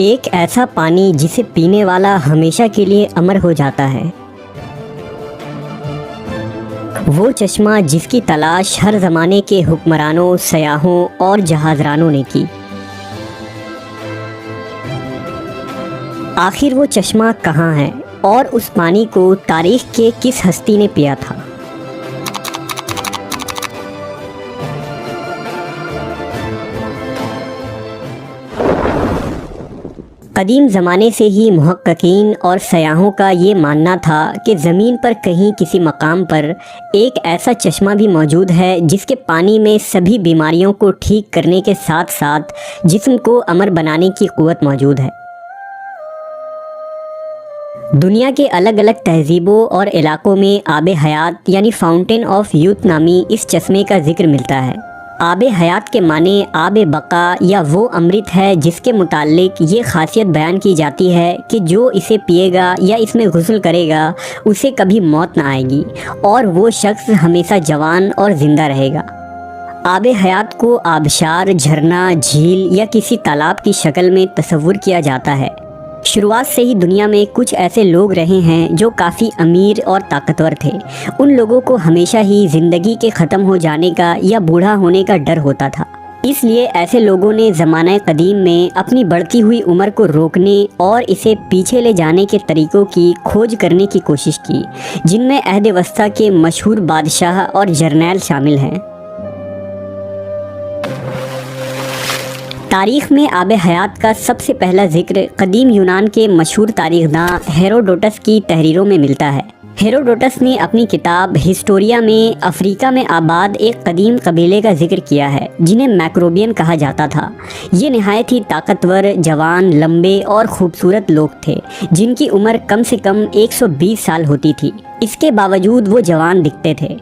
ایک ایسا پانی جسے پینے والا ہمیشہ کے لیے امر ہو جاتا ہے، وہ چشمہ جس کی تلاش ہر زمانے کے حکمرانوں، سیاحوں اور جہازرانوں نے کی۔ آخر وہ چشمہ کہاں ہے اور اس پانی کو تاریخ کے کس ہستی نے پیا تھا؟ قدیم زمانے سے ہی محققین اور سیاحوں کا یہ ماننا تھا کہ زمین پر کہیں کسی مقام پر ایک ایسا چشمہ بھی موجود ہے جس کے پانی میں سبھی بیماریوں کو ٹھیک کرنے کے ساتھ ساتھ جسم کو امر بنانے کی قوت موجود ہے۔ دنیا کے الگ الگ تہذیبوں اور علاقوں میں آب حیات یعنی فاؤنٹین آف یوتھ نامی اس چشمے کا ذکر ملتا ہے۔ آب حیات کے معنی آب بقا یا وہ امرت ہے جس کے متعلق یہ خاصیت بیان کی جاتی ہے کہ جو اسے پیے گا یا اس میں غسل کرے گا اسے کبھی موت نہ آئے گی اور وہ شخص ہمیشہ جوان اور زندہ رہے گا۔ آب حیات کو آبشار، جھرنا، جھیل یا کسی تالاب کی شکل میں تصور کیا جاتا ہے۔ شروعات سے ہی دنیا میں کچھ ایسے لوگ رہے ہیں جو کافی امیر اور طاقتور تھے۔ ان لوگوں کو ہمیشہ ہی زندگی کے ختم ہو جانے کا یا بوڑھا ہونے کا ڈر ہوتا تھا، اس لیے ایسے لوگوں نے زمانہ قدیم میں اپنی بڑھتی ہوئی عمر کو روکنے اور اسے پیچھے لے جانے کے طریقوں کی کھوج کرنے کی کوشش کی، جن میں عہد وسطیٰ کے مشہور بادشاہ اور جرنیل شامل ہیں۔ تاریخ میں آب حیات کا سب سے پہلا ذکر قدیم یونان کے مشہور تاریخ داں ہیروڈوٹس کی تحریروں میں ملتا ہے۔ ہیروڈوٹس نے اپنی کتاب ہسٹوریا میں افریقہ میں آباد ایک قدیم قبیلے کا ذکر کیا ہے جنہیں میکروبین کہا جاتا تھا۔ یہ نہایت ہی طاقتور، جوان، لمبے اور خوبصورت لوگ تھے جن کی عمر کم سے کم 120 سال ہوتی تھی۔ اس کے باوجود وہ جوان دکھتے تھے۔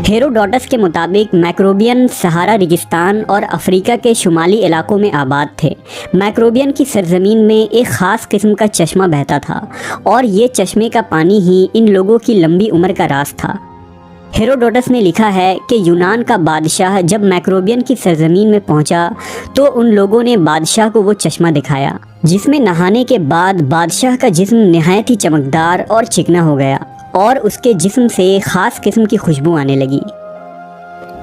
ہیروڈوٹس کے مطابق میکروبین سہارا ریگستان اور افریقہ کے شمالی علاقوں میں آباد تھے۔ میکروبین کی سرزمین میں ایک خاص قسم کا چشمہ بہتا تھا اور یہ چشمے کا پانی ہی ان لوگوں کی لمبی عمر کا راز تھا۔ ہیروڈوٹس نے لکھا ہے کہ یونان کا بادشاہ جب میکروبین کی سرزمین میں پہنچا تو ان لوگوں نے بادشاہ کو وہ چشمہ دکھایا جس میں نہانے کے بعد بادشاہ کا جسم نہایت ہی چمکدار اور چکنا ہو گیا اور اس کے جسم سے خاص قسم کی خوشبو آنے لگی۔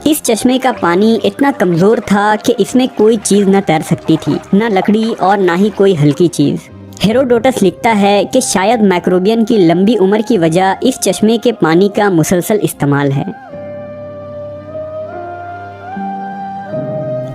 اس چشمے کا پانی اتنا کمزور تھا کہ اس میں کوئی چیز نہ تیر سکتی تھی، نہ لکڑی اور نہ ہی کوئی ہلکی چیز۔ ہیروڈوٹس لکھتا ہے کہ شاید میکروبین کی لمبی عمر کی وجہ اس چشمے کے پانی کا مسلسل استعمال ہے۔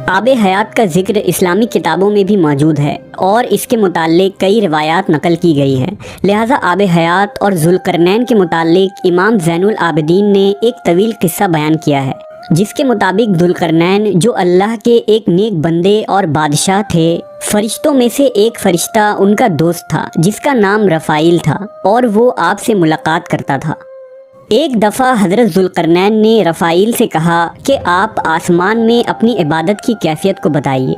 آب حیات کا ذکر اسلامی کتابوں میں بھی موجود ہے اور اس کے متعلق کئی روایات نقل کی گئی ہیں، لہٰذا آب حیات اور ذوالقرنین کے متعلق امام زین العابدین نے ایک طویل قصہ بیان کیا ہے جس کے مطابق ذوالقرنین جو اللہ کے ایک نیک بندے اور بادشاہ تھے، فرشتوں میں سے ایک فرشتہ ان کا دوست تھا جس کا نام رفائیل تھا اور وہ آپ سے ملاقات کرتا تھا۔ ایک دفعہ حضرت ذوالقرنین نے رفائیل سے کہا کہ آپ آسمان میں اپنی عبادت کی کیفیت کو بتائیے۔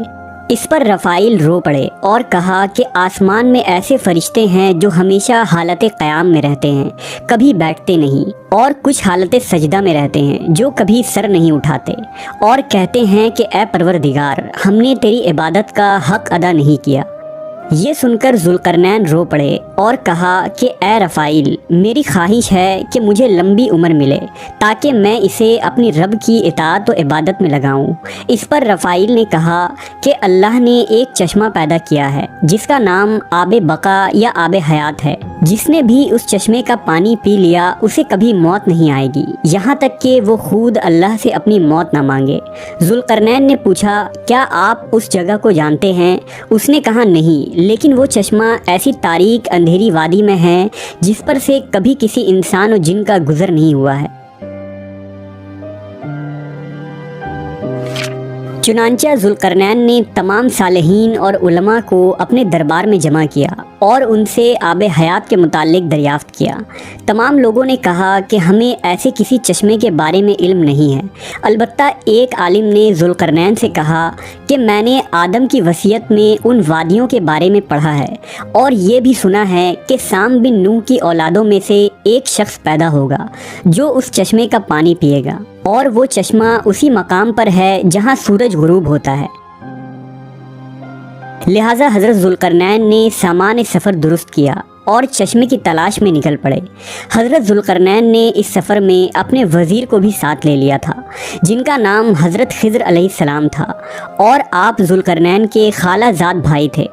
اس پر رفائیل رو پڑے اور کہا کہ آسمان میں ایسے فرشتے ہیں جو ہمیشہ حالت قیام میں رہتے ہیں، کبھی بیٹھتے نہیں، اور کچھ حالت سجدہ میں رہتے ہیں جو کبھی سر نہیں اٹھاتے، اور کہتے ہیں کہ اے پروردگار، ہم نے تیری عبادت کا حق ادا نہیں کیا۔ یہ سن کر ذوالقرنین رو پڑے اور کہا کہ اے رفائیل، میری خواہش ہے کہ مجھے لمبی عمر ملے تاکہ میں اسے اپنی رب کی اطاعت و عبادت میں لگاؤں۔ اس پر رفائیل نے کہا کہ اللہ نے ایک چشمہ پیدا کیا ہے جس کا نام آب بقا یا آب حیات ہے، جس نے بھی اس چشمے کا پانی پی لیا اسے کبھی موت نہیں آئے گی، یہاں تک کہ وہ خود اللہ سے اپنی موت نہ مانگے۔ ذوالقرنین نے پوچھا، کیا آپ اس جگہ کو جانتے ہیں؟ اس نے کہا نہیں، لیکن وہ چشمہ ایسی تاریک اندھیری وادی میں ہے جس پر سے کبھی کسی انسان و جن کا گزر نہیں ہوا ہے۔ چنانچہ ذوالقرنین نے تمام صالحین اور علماء کو اپنے دربار میں جمع کیا اور ان سے آب حیات کے متعلق دریافت کیا۔ تمام لوگوں نے کہا کہ ہمیں ایسے کسی چشمے کے بارے میں علم نہیں ہے، البتہ ایک عالم نے ذوالقرنین سے کہا کہ میں نے آدم کی وصیت میں ان وادیوں کے بارے میں پڑھا ہے اور یہ بھی سنا ہے کہ سام بن نوح کی اولادوں میں سے ایک شخص پیدا ہوگا جو اس چشمے کا پانی پیے گا، اور وہ چشمہ اسی مقام پر ہے جہاں سورج غروب ہوتا ہے۔ لہٰذا حضرت ذوالقرنین نے سامان سفر درست کیا اور چشمے کی تلاش میں نکل پڑے۔ حضرت ذوالقرنین نے اس سفر میں اپنے وزیر کو بھی ساتھ لے لیا تھا جن کا نام حضرت خضر علیہ السلام تھا، اور آپ ذوالقرنین کے خالہ زاد بھائی تھے۔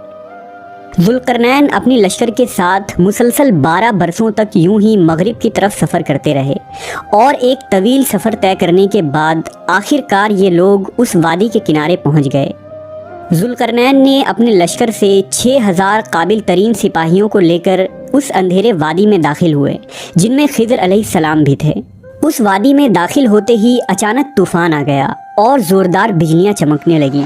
ذوالقرنین اپنی لشکر کے ساتھ مسلسل 12 برسوں تک یوں ہی مغرب کی طرف سفر کرتے رہے، اور ایک طویل سفر طے کرنے کے بعد آخر کار یہ لوگ اس وادی کے کنارے پہنچ گئے۔ ذوالقرنین نے اپنے لشکر سے 6000 قابل ترین سپاہیوں کو لے کر اس اندھیرے وادی میں داخل ہوئے جن میں خضر علیہ السلام بھی تھے۔ اس وادی میں داخل ہوتے ہی اچانک طوفان آ گیا اور زوردار بجلیاں چمکنے لگیں۔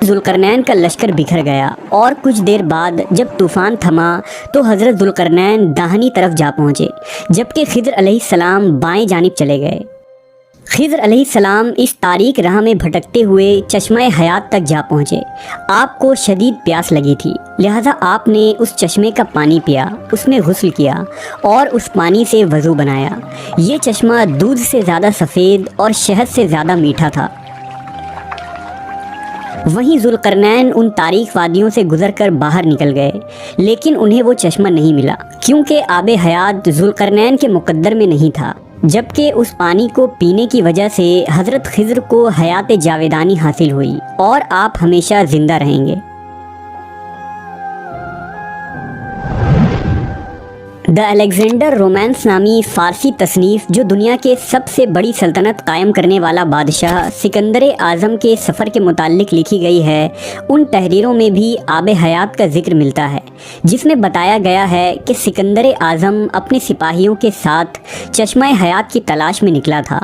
ذوالقرنین کا لشکر بکھر گیا، اور کچھ دیر بعد جب طوفان تھما تو حضرت ذوالقرنین داہنی طرف جا پہنچے، جبکہ خضر علیہ السلام بائیں جانب چلے گئے۔ خضر علیہ السلام اس تاریک راہ میں بھٹکتے ہوئے چشمہ حیات تک جا پہنچے۔ آپ کو شدید پیاس لگی تھی، لہٰذا آپ نے اس چشمے کا پانی پیا، اس میں غسل کیا اور اس پانی سے وضو بنایا۔ یہ چشمہ دودھ سے زیادہ سفید اور شہد سے زیادہ میٹھا تھا۔ وہیں ذوالقرنین ان تاریک وادیوں سے گزر کر باہر نکل گئے، لیکن انہیں وہ چشمہ نہیں ملا، کیونکہ آب حیات ذوالقرنین کے مقدر میں نہیں تھا، جبکہ اس پانی کو پینے کی وجہ سے حضرت خضر کو حیات جاویدانی حاصل ہوئی اور آپ ہمیشہ زندہ رہیں گے۔ دا الیگزینڈر رومانس نامی فارسی تصنیف جو دنیا کے سب سے بڑی سلطنت قائم کرنے والا بادشاہ سکندر اعظم کے سفر کے متعلق لکھی گئی ہے، ان تحریروں میں بھی آب حیات کا ذکر ملتا ہے، جس میں بتایا گیا ہے کہ سکندر اعظم اپنے سپاہیوں کے ساتھ چشمہ حیات کی تلاش میں نکلا تھا،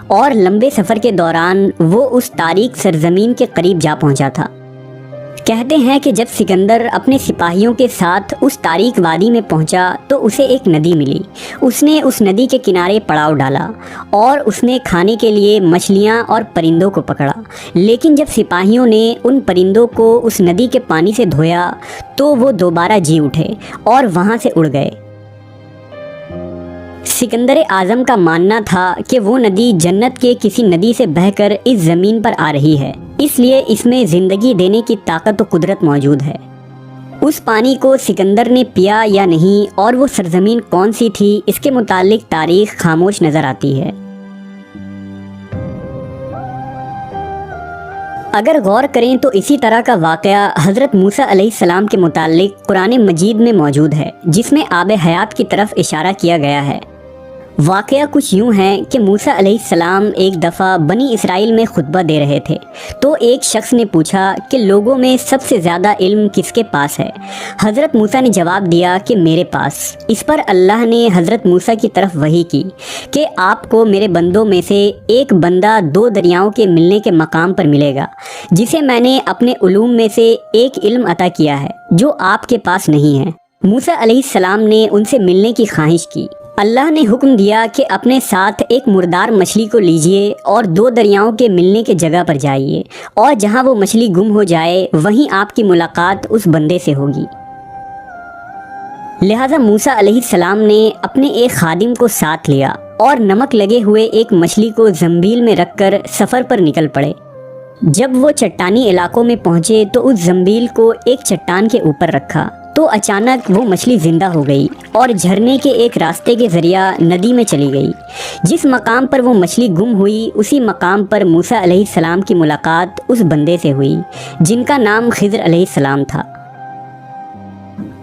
اور لمبے سفر کے دوران وہ اس تاریک سرزمین کے قریب جا پہنچا تھا۔ کہتے ہیں کہ جب سکندر اپنے سپاہیوں کے ساتھ اس تاریک وادی میں پہنچا تو اسے ایک ندی ملی۔ اس نے اس ندی کے کنارے پڑاؤ ڈالا اور اس نے کھانے کے لیے مچھلیاں اور پرندوں کو پکڑا، لیکن جب سپاہیوں نے ان پرندوں کو اس ندی کے پانی سے دھویا تو وہ دوبارہ جی اٹھے اور وہاں سے اڑ گئے۔ سکندر اعظم کا ماننا تھا کہ وہ ندی جنت کے کسی ندی سے بہہ کر اس زمین پر آ رہی ہے، اس لیے اس میں زندگی دینے کی طاقت و قدرت موجود ہے۔ اس پانی کو سکندر نے پیا یا نہیں اور وہ سرزمین کون سی تھی، اس کے متعلق تاریخ خاموش نظر آتی ہے۔ اگر غور کریں تو اسی طرح کا واقعہ حضرت موسیٰ علیہ السلام کے متعلق قرآن مجید میں موجود ہے، جس میں آب حیات کی طرف اشارہ کیا گیا ہے۔ واقعہ کچھ یوں ہے کہ موسیٰ علیہ السلام ایک دفعہ بنی اسرائیل میں خطبہ دے رہے تھے، تو ایک شخص نے پوچھا کہ لوگوں میں سب سے زیادہ علم کس کے پاس ہے؟ حضرت موسیٰ نے جواب دیا کہ میرے پاس۔ اس پر اللہ نے حضرت موسیٰ کی طرف وحی کی کہ آپ کو میرے بندوں میں سے ایک بندہ 2 دریاؤں کے ملنے کے مقام پر ملے گا، جسے میں نے اپنے علوم میں سے ایک علم عطا کیا ہے جو آپ کے پاس نہیں ہے۔ موسیٰ علیہ السلام نے ان سے ملنے کی خواہش کی۔ اللہ نے حکم دیا کہ اپنے ساتھ ایک مردار مچھلی کو لیجئے اور 2 دریاؤں کے ملنے کے جگہ پر جائیے، اور جہاں وہ مچھلی گم ہو جائے وہیں آپ کی ملاقات اس بندے سے ہوگی۔ لہٰذا موسیٰ علیہ السلام نے اپنے ایک خادم کو ساتھ لیا اور نمک لگے ہوئے ایک مچھلی کو زنبیل میں رکھ کر سفر پر نکل پڑے۔ جب وہ چٹانی علاقوں میں پہنچے تو اس زنبیل کو ایک چٹان کے اوپر رکھا تو اچانک وہ مچھلی زندہ ہو گئی اور جھرنے کے ایک راستے کے ذریعہ ندی میں چلی گئی۔ جس مقام پر وہ مچھلی گم ہوئی اسی مقام پر موسیٰ علیہ السلام کی ملاقات اس بندے سے ہوئی جن کا نام خضر علیہ السلام تھا۔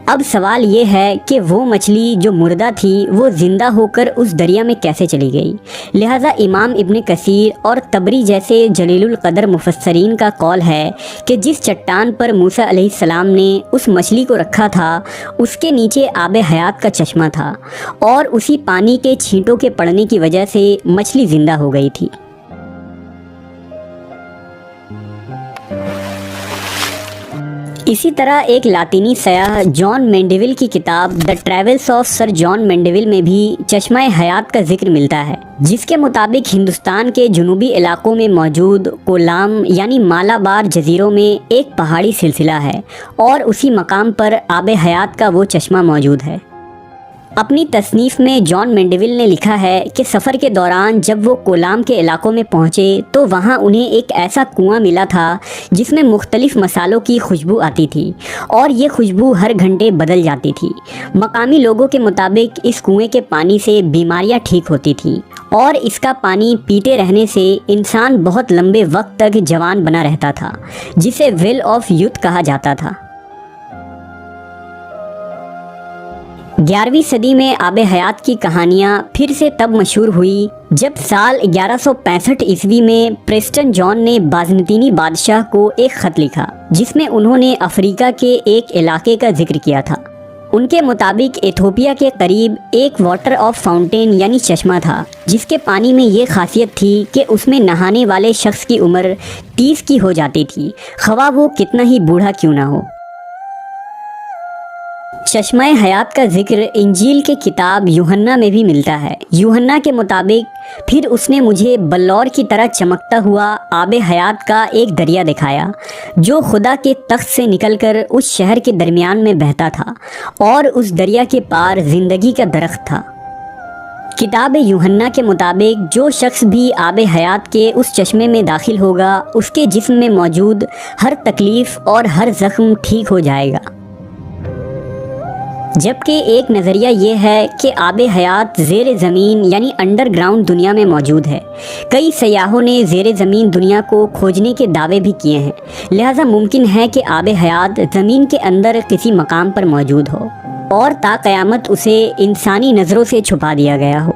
اب سوال یہ ہے کہ وہ مچھلی جو مردہ تھی وہ زندہ ہو کر اس دریا میں کیسے چلی گئی؟ لہٰذا امام ابن کثیر اور طبری جیسے جلیل القدر مفسرین کا قول ہے کہ جس چٹان پر موسیٰ علیہ السلام نے اس مچھلی کو رکھا تھا اس کے نیچے آب حیات کا چشمہ تھا، اور اسی پانی کے چھینٹوں کے پڑنے کی وجہ سے مچھلی زندہ ہو گئی تھی۔ اسی طرح ایک لاطینی سیاح جان مینڈیول کی کتاب دا ٹریولز آف سر جان مینڈیول میں بھی چشمہ حیات کا ذکر ملتا ہے، جس کے مطابق ہندوستان کے جنوبی علاقوں میں موجود کولام یعنی مالابار جزیروں میں ایک پہاڑی سلسلہ ہے، اور اسی مقام پر آب حیات کا وہ چشمہ موجود ہے۔ اپنی تصنیف میں جان مینڈیول نے لکھا ہے کہ سفر کے دوران جب وہ کولام کے علاقوں میں پہنچے تو وہاں انہیں ایک ایسا کنواں ملا تھا جس میں مختلف مسالوں کی خوشبو آتی تھی اور یہ خوشبو ہر گھنٹے بدل جاتی تھی۔ مقامی لوگوں کے مطابق اس کنویں کے پانی سے بیماریاں ٹھیک ہوتی تھیں اور اس کا پانی پیتے رہنے سے انسان بہت لمبے وقت تک جوان بنا رہتا تھا، جسے ویل آف یوتھ کہا جاتا تھا۔ 11ویں صدی میں آب حیات کی کہانیاں پھر سے تب مشہور ہوئی جب سال 1165 عیسوی میں پریسٹن جان نے بازنطینی بادشاہ کو ایک خط لکھا جس میں انہوں نے افریقہ کے ایک علاقے کا ذکر کیا تھا۔ ان کے مطابق ایتھوپیا کے قریب ایک واٹر آف فاؤنٹین یعنی چشمہ تھا جس کے پانی میں یہ خاصیت تھی کہ اس میں نہانے والے شخص کی عمر 30 کی ہو جاتی تھی، خواہ وہ کتنا ہی بوڑھا کیوں نہ ہو۔ چشمہ حیات کا ذکر انجیل کے کتاب یوحنا میں بھی ملتا ہے۔ یوحنا کے مطابق پھر اس نے مجھے بلور کی طرح چمکتا ہوا آب حیات کا ایک دریا دکھایا جو خدا کے تخت سے نکل کر اس شہر کے درمیان میں بہتا تھا اور اس دریا کے پار زندگی کا درخت تھا۔ کتاب یوحنا کے مطابق جو شخص بھی آب حیات کے اس چشمے میں داخل ہوگا اس کے جسم میں موجود ہر تکلیف اور ہر زخم ٹھیک ہو جائے گا۔ جبکہ ایک نظریہ یہ ہے کہ آب حیات زیر زمین یعنی انڈر گراؤنڈ دنیا میں موجود ہے۔ کئی سیاحوں نے زیر زمین دنیا کو کھوجنے کے دعوے بھی کیے ہیں، لہٰذا ممکن ہے کہ آب حیات زمین کے اندر کسی مقام پر موجود ہو اور تا قیامت اسے انسانی نظروں سے چھپا دیا گیا ہو۔